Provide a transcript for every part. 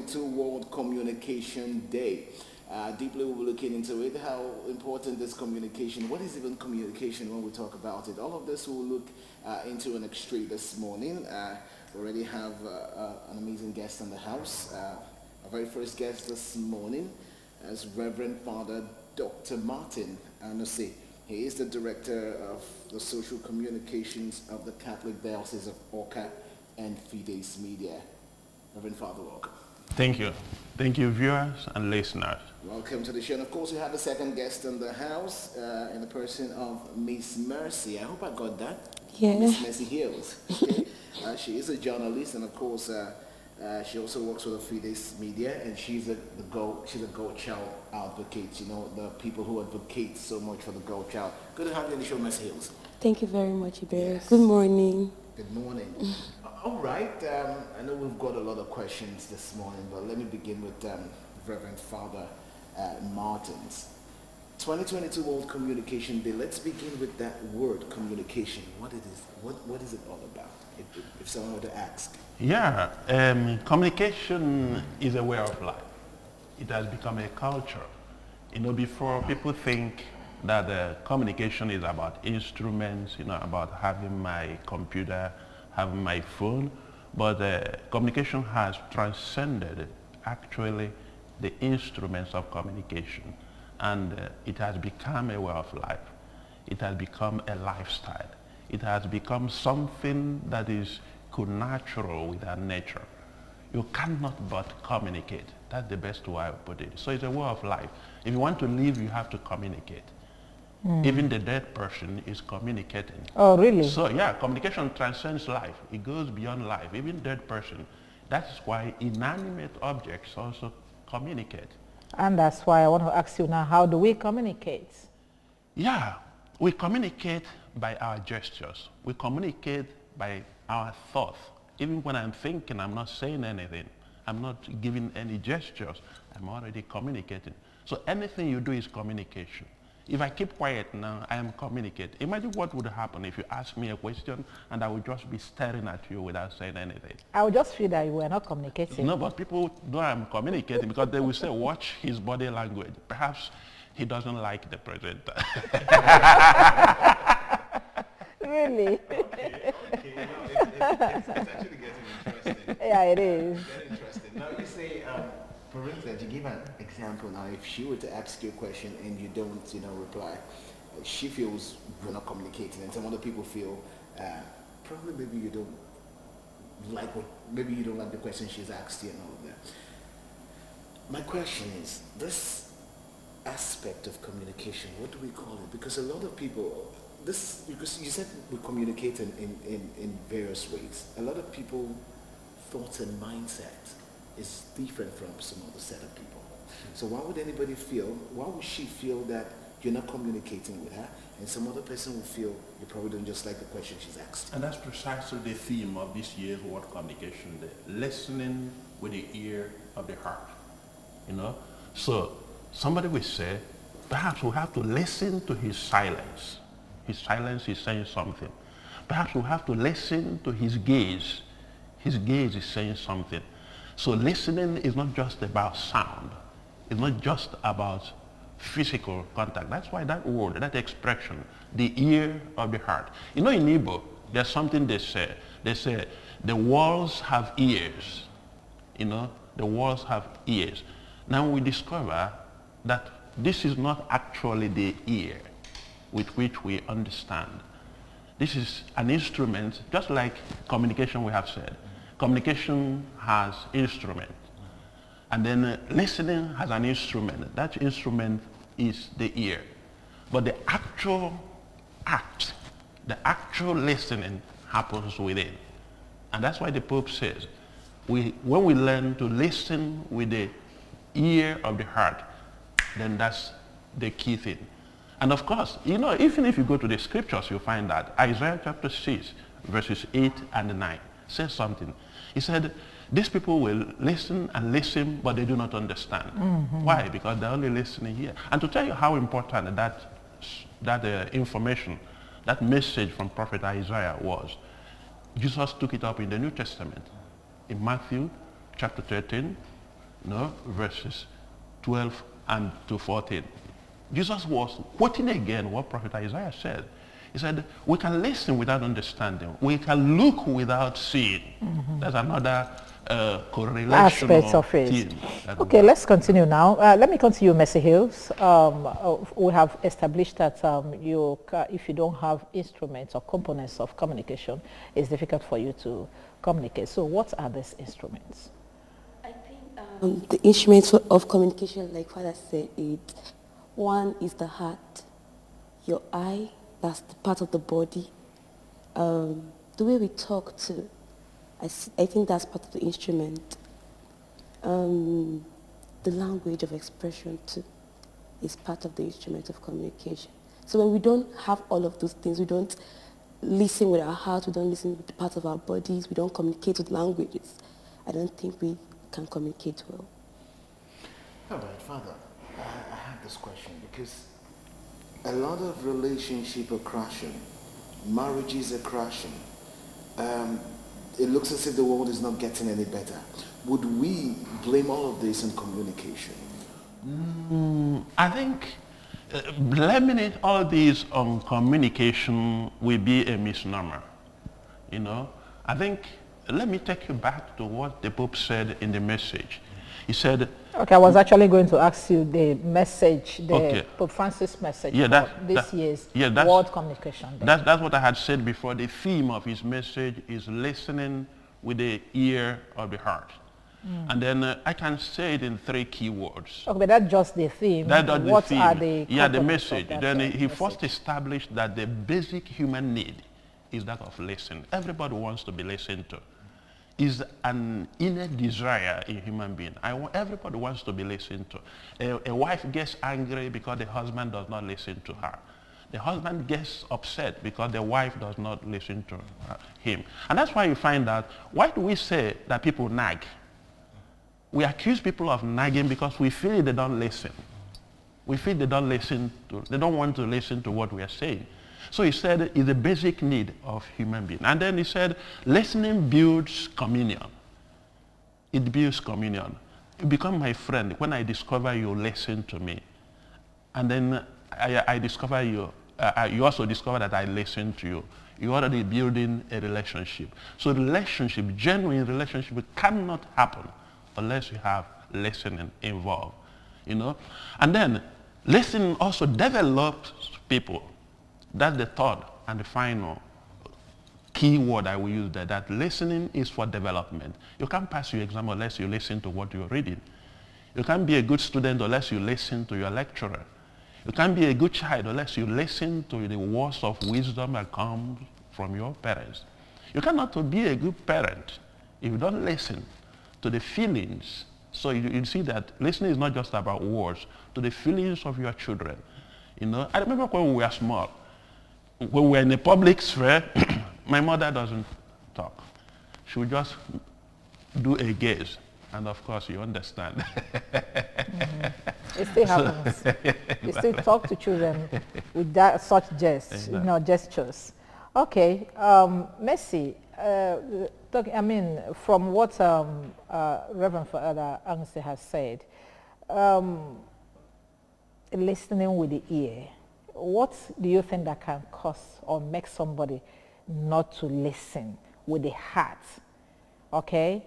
to World Communication Day. Deeply we'll be looking into it, how important is communication, what is even communication when we talk about it. All of this we'll look into an extreme this morning. We already have an amazing guest in the house. Our very first guest this morning is Reverend Father Dr. Martin Anose. He is the Director of the Social Communications of the Catholic Diocese of Oka and Fides Media. Reverend Father, welcome. Thank you. Thank you, viewers and listeners. Welcome to the show. And of course, we have the second guest in the house, in the person of Miss Mercy. I hope I got that. Yeah. Miss Mercy Hills. Okay. She is a journalist, and of course, she also works with the Fides Media, and she's a girl child advocate. You know, the people who advocate so much for the girl child. Good to have you on the show, Miss Hills. Thank you very much, Iber. Yes. Good morning. Good morning. All right. I know we've got a lot of questions this morning, but let me begin with Reverend Father Martins. 2022 World Communication Day. Let's begin with that word, communication. What it is? What is it all about? If someone were to ask. Yeah, communication is a way of life. It has become a culture. You know, before people think that communication is about instruments, you know, about having my computer, having my phone, but communication has transcended actually the instruments of communication, and it has become a way of life. It has become a lifestyle. It has become something that is connatural with our nature. You cannot but communicate. That's the best way I would put it. So it's a way of life. If you want to live, you have to communicate. Even the dead person is communicating. Oh, really? So yeah, communication transcends life. It goes beyond life. Even dead person. That's why inanimate objects also communicate. And that's why I want to ask you now, how do we communicate? Yeah, we communicate by our gestures. We communicate by our thoughts. Even when I'm thinking, I'm not saying anything. I'm not giving any gestures. I'm already communicating. So anything you do is communication. If I keep quiet now, I am communicating. Imagine what would happen if you ask me a question and I would just be staring at you without saying anything. I would just feel that you were not communicating. No, but people know I'm communicating because they will say, watch his body language. Perhaps he doesn't like the presenter. Really? Okay. It's actually getting interesting. Yeah, it is. Very interesting. Now you say, for instance, you give an example now. If she were to ask you a question and you don't, reply, she feels you're not communicating, and some other people feel probably maybe you don't like the question she's asked you and all of that. My question is this aspect of communication. What do we call it? Because a lot of people. Because you said we communicate in various ways. A lot of people thoughts and mindset is different from some other set of people. So why would she feel that you're not communicating with her, and some other person will feel you probably don't just like the question she's asked? And that's precisely the theme of this year's World Communication Day, listening with the ear of the heart. You know? So somebody will say, perhaps we have to listen to his silence. His silence is saying something. Perhaps we have to listen to his gaze. His gaze is saying something. So listening is not just about sound. It's not just about physical contact. That's why that word, that expression, the ear of the heart. You know, in Igbo, there's something they say. They say, the walls have ears. You know, the walls have ears. Now we discover that this is not actually the ear with which we understand. This is an instrument, just like communication we have said. Communication has instrument. And then listening has an instrument. That instrument is the ear. But the actual act, the actual listening happens within. And that's why the Pope says, when we learn to listen with the ear of the heart, then that's the key thing. And of course, you know, even if you go to the scriptures, you'll find that Isaiah chapter 6, verses 8 and 9 says something. He said, these people will listen and listen, but they do not understand. Why? Because they're only listening here. And to tell you how important that information, that message from Prophet Isaiah was, Jesus took it up in the New Testament. In Matthew chapter 13, no, verses 12 and to 14. Jesus was quoting again what Prophet Isaiah said. He said, we can listen without understanding. We can look without seeing. That's another correlation Aspects of it. theme Okay, let's continue now. Let me continue, Mercy Hills. We have established that if you don't have instruments or components of communication, it's difficult for you to communicate. So what are these instruments? I think the instruments of communication, like Father said, one is the heart, your eye, that's the part of the body. The way we talk too, I think that's part of the instrument. The language of expression too is part of the instrument of communication. So when we don't have all of those things, we don't listen with our heart, we don't listen with the parts of our bodies, we don't communicate with languages, I don't think we can communicate well. All right, Father, I have this question because a lot of relationships are crashing, marriages are crashing. It looks as if the world is not getting any better. Would we blame all of this on communication? I think blaming all these on communication will be a misnomer. You know, I think, let me take you back to what the Pope said in the message. He said, okay, I was actually going to ask you the message, the okay. Pope Francis message Yeah, for this year's that's, World Communication Day. That's what I had said before. The theme of his message is listening with the ear of the heart. And then I can say it in 3 key words. Okay, but that's just the theme. What are the the message. Then he message? first established that the basic human need is that of listening. Everybody wants to be listened to. Is an inner desire in human being. Everybody wants to be listened to. A wife gets angry because the husband does not listen to her. The husband gets upset because the wife does not listen to him. And that's why you find out, why do we say that people nag? We accuse people of nagging because we feel they don't listen. We feel they don't want to listen to what we are saying. So he said it's a basic need of human being. And then he said, listening builds communion. It builds communion. You become my friend when I discover you listen to me. And then I discover you also discover that I listen to you. You're already building a relationship. So genuine relationship cannot happen unless you have listening involved. You know? And then listening also develops people. That's the third and the final key word I will use there, that listening is for development. You can't pass your exam unless you listen to what you're reading. You can't be a good student unless you listen to your lecturer. You can't be a good child unless you listen to the words of wisdom that come from your parents. You cannot be a good parent if you don't listen to the feelings. So you see that listening is not just about words, to the feelings of your children. You know, I remember when we were small, when we were in a public sphere, my mother doesn't talk. She would just do a gaze. And of course, you understand. It still happens. You still talk to children with such gestures. Okay, Mercy, from what Reverend Father Angse has said, listening with the ear, what do you think that can cause or make somebody not to listen with the heart? Okay?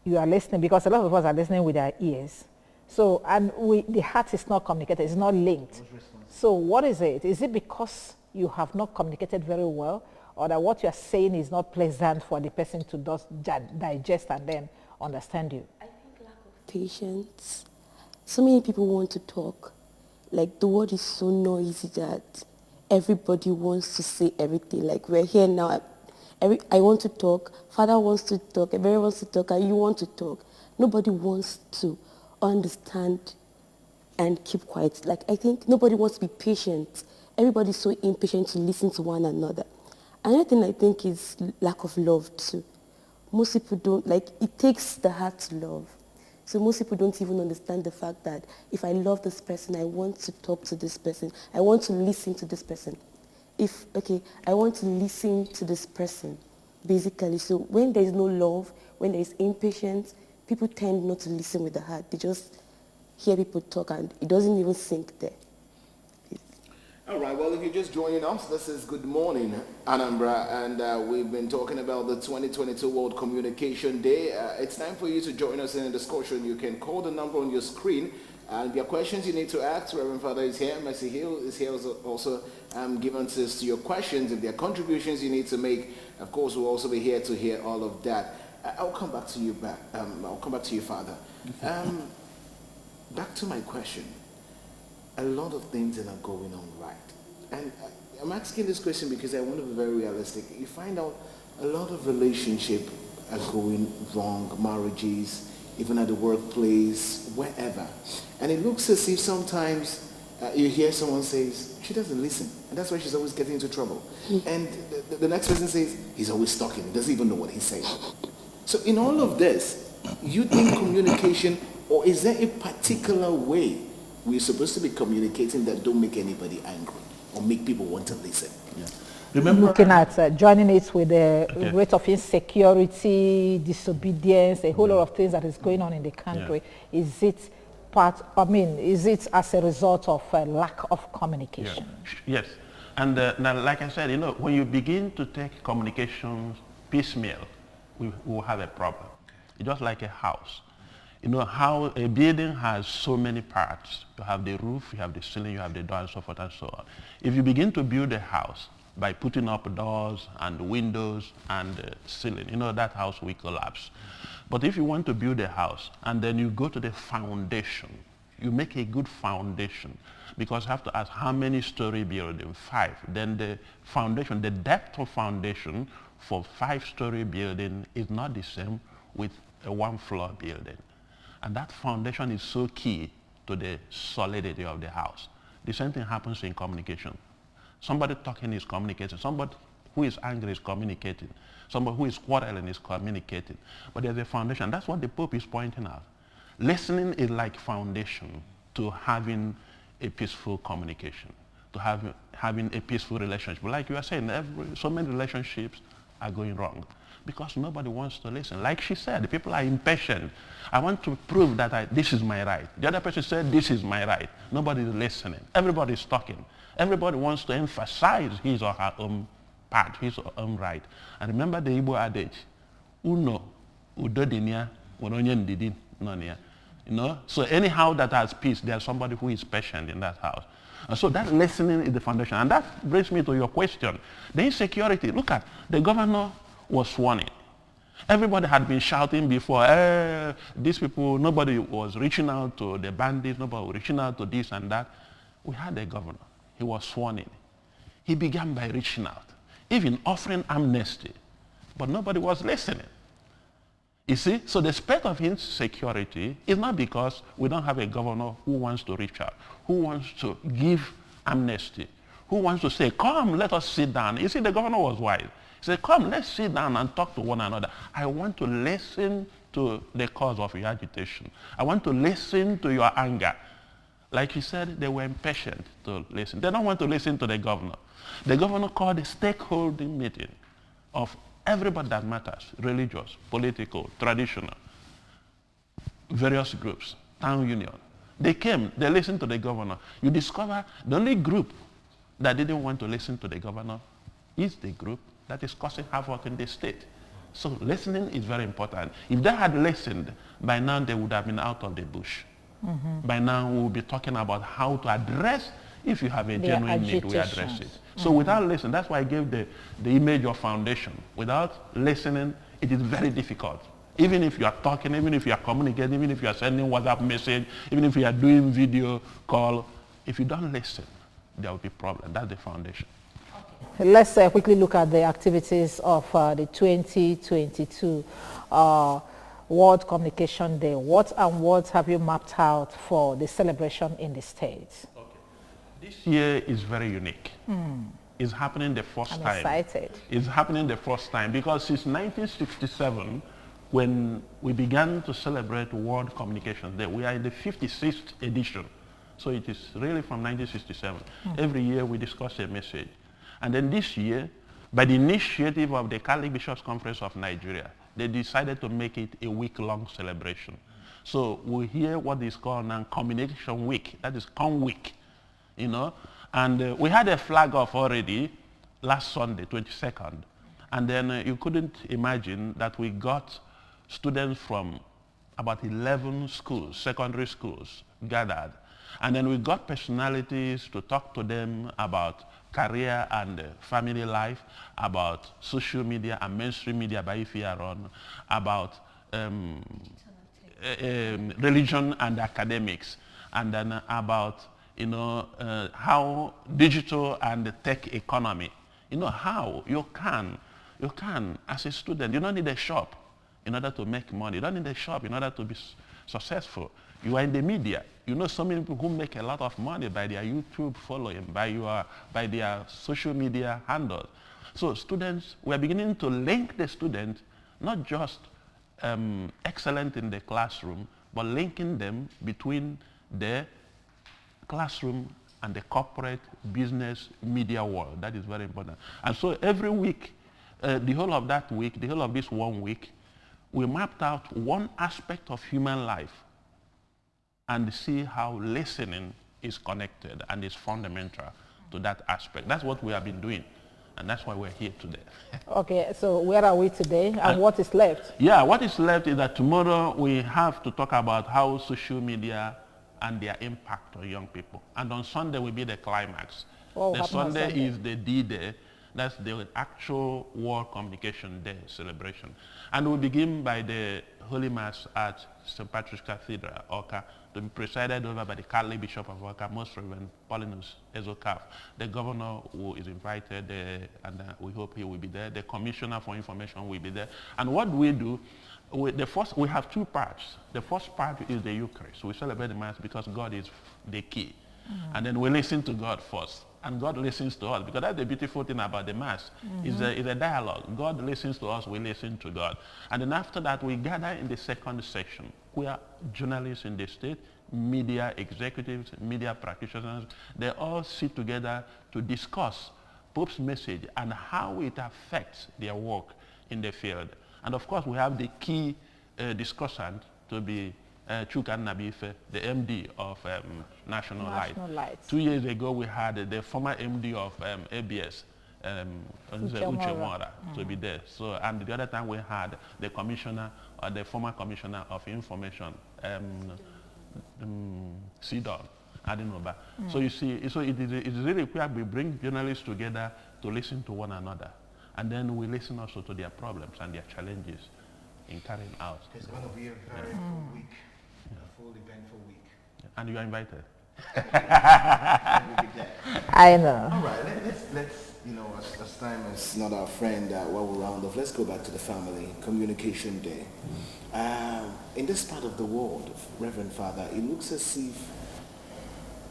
You are listening because a lot of us are listening with our ears. So, and the heart is not communicated, it's not linked. So what is it? Is it because you have not communicated very well, or that what you are saying is not pleasant for the person to digest and then understand you? I think lack of patience. So many people want to talk. Like, the world is so noisy that everybody wants to say everything. Like, we're here now. I want to talk. Father wants to talk. Everybody wants to talk. And you want to talk. Nobody wants to understand and keep quiet. Like, I think nobody wants to be patient. Everybody's so impatient to listen to one another. Another thing I think is lack of love too. Most people don't, like, it takes the heart to love. So most people don't even understand the fact that if I love this person, I want to talk to this person. I want to listen to this person. I want to listen to this person, basically. So when there is no love, when there is impatience, people tend not to listen with the heart. They just hear people talk and it doesn't even sink there. All right, well, if you're just joining us, this is Good Morning, Anambra, and we've been talking about the 2022 World Communication Day. It's time for you to join us in a discussion. You can call the number on your screen, and if there are questions you need to ask, Reverend Father is here, Mercy Hill is here also giving us your questions. If there are contributions you need to make, of course, we'll also be here to hear all of that. I'll come back to you, Father. Back to my question. A lot of things that are going on right. And I'm asking this question because I want to be very realistic. You find out a lot of relationships are going wrong, marriages, even at the workplace, wherever. And it looks as if sometimes you hear someone says, she doesn't listen. And that's why she's always getting into trouble. And the next person says, he's always talking. He doesn't even know what he's saying. So in all of this, you think communication, or is there a particular way we're supposed to be communicating that don't make anybody angry or make people want to listen? Yeah. Remember, looking at joining it with the rate of insecurity, disobedience, a whole lot of things that is going on in the country. Yeah. Is it as a result of lack of communication? Yeah. Yes. And now, like I said, when you begin to take communications piecemeal, we will have a problem. It's just like a house. You know how a building has so many parts. You have the roof, you have the ceiling, you have the door, and so forth and so on. If you begin to build a house by putting up doors and windows and ceiling, that house will collapse. But if you want to build a house and then you go to the foundation, you make a good foundation, because you have to ask how many story building? 5. Then the foundation, the depth of foundation for 5-story building is not the same with a 1-floor building. And that foundation is so key to the solidity of the house. The same thing happens in communication. Somebody talking is communicating. Somebody who is angry is communicating. Somebody who is quarreling is communicating. But there's a foundation. That's what the Pope is pointing out. Listening is like foundation to having a peaceful communication, to having a peaceful relationship. Like you are saying, so many relationships are going wrong because nobody wants to listen. Like she said, the people are impatient. I want to prove that this is my right. The other person said, this is my right. Nobody is listening. Everybody is talking. Everybody wants to emphasize his or her own part, his or her own right. And remember the Igbo adage, uno, udodinia, unonye ndidi, nonia. So anyhow that has peace, there's somebody who is patient in that house. And so that listening is the foundation. And that brings me to your question. The insecurity, look at, the governor was sworn in. Everybody had been shouting before, these people, nobody was reaching out to the bandits, nobody was reaching out to this and that. We had a governor. He was sworn in. He began by reaching out, even offering amnesty, but nobody was listening. You see, so the spread of insecurity is not because we don't have a governor who wants to reach out, who wants to give amnesty, who wants to say, come, let us sit down. You see, the governor was wise. He said, come, let's sit down and talk to one another. I want to listen to the cause of your agitation. I want to listen to your anger. Like he said, they were impatient to listen. They don't want to listen to the governor. The governor called a stakeholding meeting of everybody that matters, religious, political, traditional, various groups, town union. They came, they listened to the governor. You discover the only group that didn't want to listen to the governor is the group that is causing havoc in the state. So listening is very important. If they had listened, by now they would have been out of the bush. Mm-hmm. By now we will be talking about how to address, if you have a genuine need, we address it. So without listening, that's why I gave the image of foundation. Without listening, it is very difficult. Even if you are talking, even if you are communicating, even if you are sending WhatsApp message, even if you are doing video call, if you don't listen, there will be problem. That's the foundation. Okay. Let's quickly look at the activities of the 2022 World Communication Day. What and what have you mapped out for the celebration in the States? Okay. This year is very unique. It's happening the first time. I'm excited. It's happening the first time because since 1967, when we began to celebrate World Communication Day, we are in the 56th edition. So it is really from 1967. Every year we discuss a message. And then this year, by the initiative of the Catholic Bishops' Conference of Nigeria, they decided to make it a week-long celebration. So we hear what is called now Communication Week. That is Com Week, you know. And we had a flag off already last Sunday, 22nd. And then you couldn't imagine that we got students from about 11 schools, secondary schools, gathered. And then we got personalities to talk to them about career and family life, about social media and mainstream media by Ifearon, about religion and academics, and then about, you know, how digital and tech economy, you know, how you can, as a student, you don't need a shop in order to make money. You don't need a shop in order to be successful. You are in the media. You know so many people who make a lot of money by their YouTube following, by their social media handles. So students, we are beginning to link the student, not just excellent in the classroom, but linking them between the classroom and the corporate business media world. That is very important. And so every week, the whole of that week, the whole of this 1 week, we mapped out one aspect of human life and see how listening is connected and is fundamental to that aspect. That's what we have been doing, and that's why we're here today. Okay, so where are we today, and what is left? Yeah, what is left is that tomorrow we have to talk about how social media and their impact on young people. And on Sunday will be the climax. What The will happen on Sunday Sunday? is the D-Day. That's the actual World Communication Day celebration. And we'll begin by the Holy Mass at St. Patrick's Cathedral, Oka, to be presided over by the Catholic Bishop of Oka, Most Reverend Paulinus Ezokaf. The governor who is invited, and we hope he will be there. The Commissioner for Information will be there. And what we do, we have two parts. The first part is the Eucharist. We celebrate the Mass because God is the key. And then we listen to God first. And God listens to us, because that's the beautiful thing about the Mass. It's a dialogue. God listens to us, we listen to God. And then after that, we gather in the second section, where journalists in the state, media executives, media practitioners, they all sit together to discuss Pope's message and how it affects their work in the field. And of course, we have the key discussant to be Chuka Nabife, the MD of National Light. 2 years ago, we had the former MD of ABS, Uche Mora, to be there. So, and the other time we had the commissioner, or the former commissioner of information, CDON, Adinoba. So you see, so it is really required we bring journalists together to listen to one another. And then we listen also to their problems and their challenges in carrying out. It's going to be a very full week, a full eventful week. And you are invited. We'll be there. I know. All right, let's you know, as time is not our friend, while we're round off, let's go back to the family. Communication Day. In this part of the world, Reverend Father, it looks as if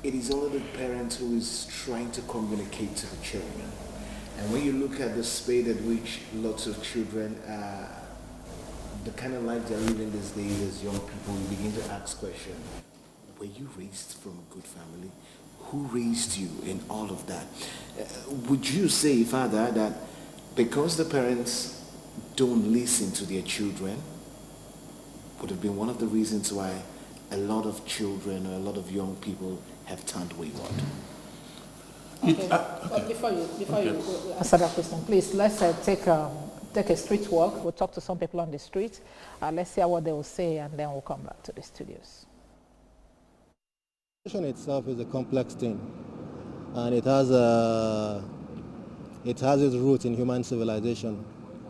it is only the parent who is trying to communicate to the children. And when you look at the speed at which lots of children, the kind of life they're living these days as young people, you begin to ask questions. Were you raised from a good family? Who raised you in all of that? Would you say, Father, that because the parents don't listen to their children, would have been one of the reasons why a lot of children or a lot of young people have turned wayward? Okay. But before you answer that question, please, let's take a street walk. We'll talk to some people on the street. Let's hear what they will say, and then we'll come back to the studios. Communication itself is a complex thing, and it has its roots in human civilization.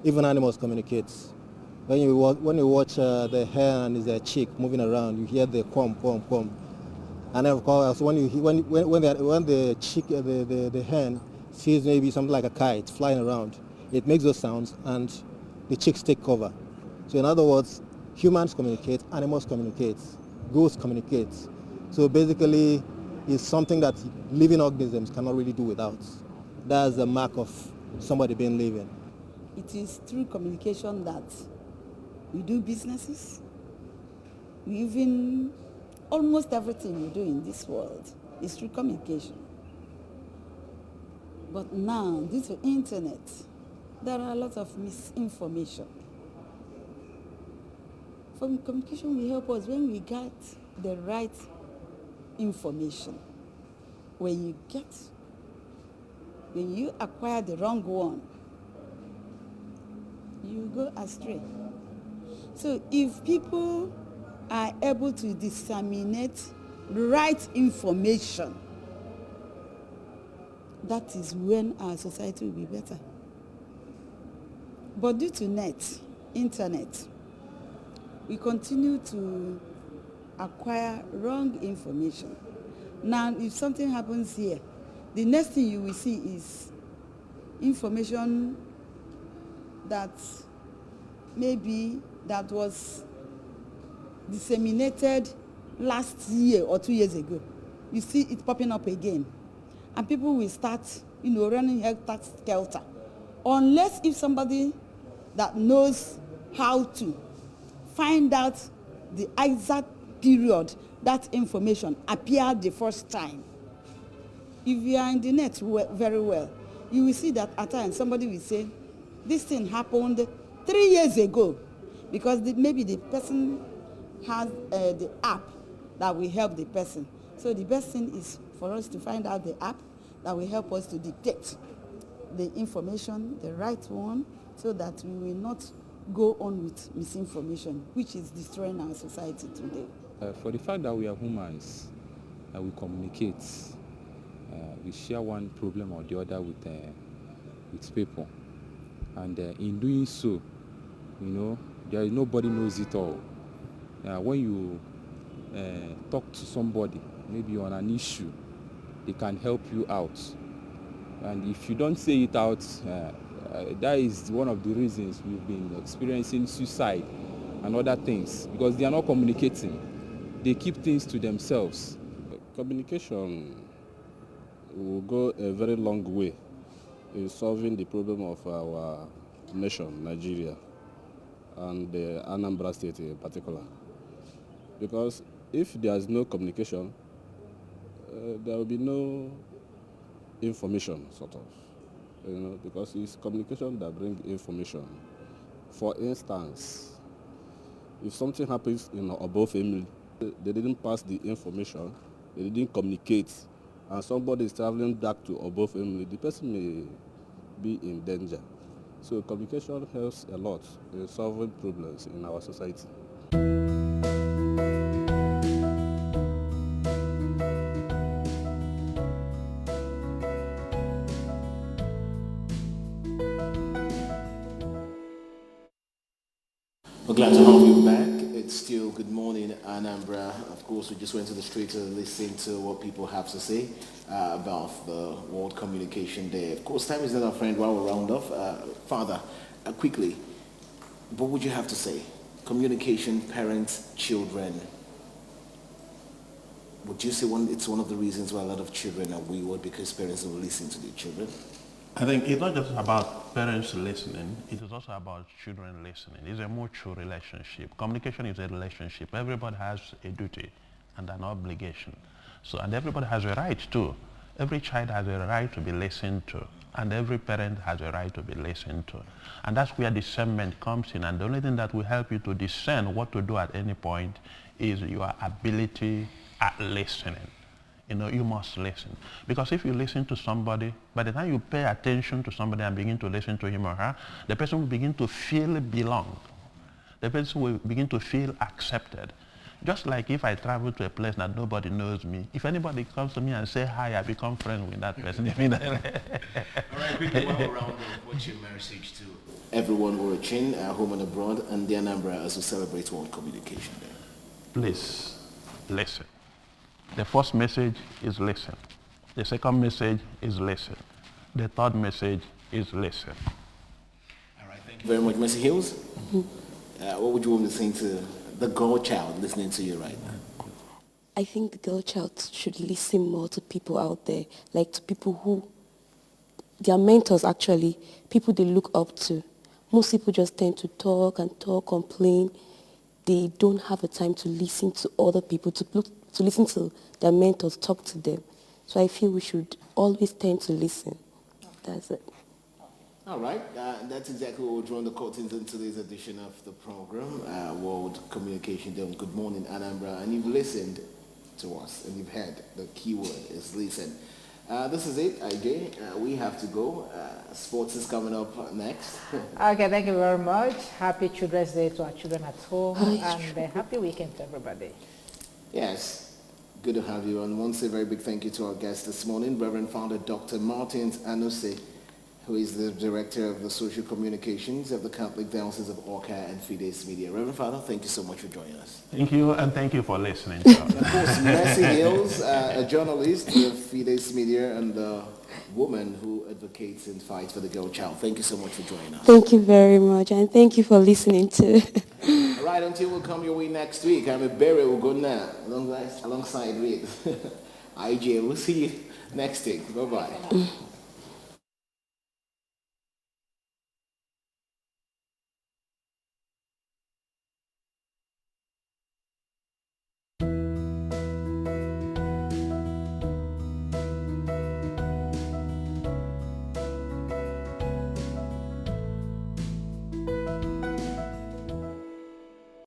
Even animals communicate. When you watch the hen and the chick moving around, you hear the quom. And then of course, when the chick, the hen sees maybe something like a kite flying around, it makes those sounds, and the chicks take cover. So in other words, humans communicate, animals communicate, ghosts communicate. So basically, it's something that living organisms cannot really do without. That's the mark of somebody being living. It is through communication that we do businesses. We even, almost everything we do in this world is through communication. But now, due to internet, there are a lot of misinformation. Communication will help us when we get the right information. When you acquire the wrong one, you go astray. So if people are able to disseminate right information, that is when our society will be better. But due to internet, we continue to acquire wrong information. Now, if something happens here, the next thing you will see is information that maybe that was disseminated last year or 2 years ago. You see it popping up again. And people will start, running helter-skelter. Unless if somebody that knows how to find out the exact period that information appeared the first time. If you are in the net very well, you will see that at times somebody will say, this thing happened 3 years ago, because maybe the person has the app that will help the person. So the best thing is for us to find out the app that will help us to detect the information, the right one, so that we will not go on with misinformation, which is destroying our society today. For the fact that we are humans, we communicate, we share one problem or the other with people, and in doing so, there is nobody knows it all. When you talk to somebody, maybe on an issue, they can help you out, and if you don't say it out, that is one of the reasons we've been experiencing suicide and other things, because they are not communicating. They keep things to themselves. Communication will go a very long way in solving the problem of our nation, Nigeria, and the Anambra state in particular. Because if there is no communication, there will be no information, sort of. Because it's communication that brings information. For instance, if something happens in Obo family, they didn't pass the information, they didn't communicate, and somebody is traveling back to Obo family, the person may be in danger. So communication helps a lot in solving problems in our society. We're glad to have you back. It's still good morning, Anambra. Of course, we just went to the street to listen to what people have to say about the World Communication Day. Of course, time is not our friend while we round off. Father, quickly, what would you have to say? Communication, parents, children. Would you say it's one of the reasons why a lot of children are wayward because parents don't listen to their children? I think it's not just about parents listening, it is also about children listening. It's a mutual relationship. Communication is a relationship. Everybody has a duty and an obligation. And everybody has a right too. Every child has a right to be listened to, and every parent has a right to be listened to. And that's where discernment comes in. And the only thing that will help you to discern what to do at any point is your ability at listening. You must listen. Because if you listen to somebody, by the time you pay attention to somebody and begin to listen to him or her, the person will begin to feel belong. The person will begin to feel accepted. Just like if I travel to a place that nobody knows me, if anybody comes to me and say hi, I become friends with that person. All right, quickly, while we're round off, what's your message to everyone watching, home and abroad, and the Anambra as we celebrate World Communication Day? Please, listen. The first message is listen. The second message is listen. The third message is listen. All right, thank you very much. Mercy Hills, what would you want to say to the girl child listening to you right now? I think the girl child should listen more to people out there, like to people who, their mentors actually, people they look up to. Most people just tend to talk, complain. They don't have the time to listen to other people, to listen to their mentors, talk to them. So I feel we should always tend to listen. That's it. All right, that's exactly what we're drawing the curtains in today's edition of the program, World Communication Day. Good morning, Anambra. And you've listened to us, and you've heard the key word is listen. This is it, IJ. We have to go. Sports is coming up next. Okay, thank you very much. Happy Children's Day to our children at home, and a happy weekend to everybody. Yes, good to have you. And once a very big thank you to our guest this morning, Reverend Founder Dr. Martins Anuse, who is the Director of the Social Communications of the Catholic Diocese of Orca and Fides Media. Reverend Father, thank you so much for joining us. Thank you, and thank you for listening to us. Of course, Mercy Hills, a journalist of Fides Media and a woman who advocates and fights for the girl child. Thank you so much for joining us. Thank you very much, and thank you for listening too. All right, until we'll come your way next week, I'm a Barry will go now, alongside Reed. IJ, we'll see you next week. Bye-bye.